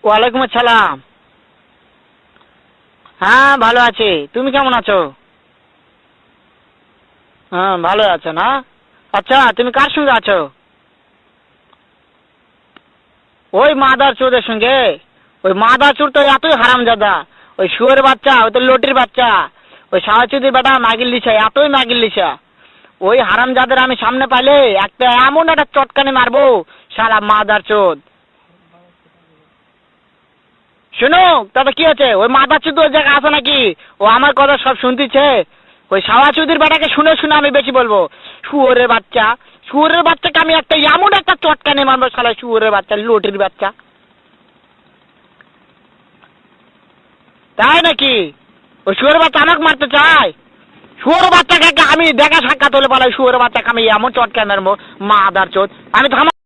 ওয়ালাইকুম আসসালাম। হ্যাঁ ভালো আছি, তুমি কেমন আছো? হ্যাঁ ভালো আছো না? আচ্ছা তুমি কার সঙ্গে আছো? ওই মাদার চোদের সঙ্গে। ওই মাদার চোর তো এতই হারামজাদা। ওই শুয়োরের বাচ্চা, ওই তো লটির বাচ্চা, ওই সাওয়াচুদির বেটা মাগির লিসা, এতই মাগির লিসা। ওই হারামজাদের আমি সামনে পাইলে একটা এমন একটা চটকানি মারবো, শালা মাদার চোদ। শোনো, তাতে কি আছে? ওই মাদার চোদ ওই জায়গায় আছে নাকি? ও আমার কথা সব শুনতেছে। ওই সাওয়াচুদির বেটাকে শুনে শুনে আমি বেশি বলবো। শুয়োরের বাচ্চা, শুয়োরের বাচ্চাকে আমি একটা এমন একটা চটকানি মারবো, শালা শুয়োরের বাচ্চা, লটির বাচ্চা। তাই নাকি? ওই শুয়োরের বাচ্চা আমাকে মারতে চায়? শুয়োরের বাচ্চাকে আমি দেখা সাক্ষাৎ হলে বলে শুয়োরের বাচ্চাকে আমি এমন চটকানি মারবো, মাদার চোদ। আমি থামা।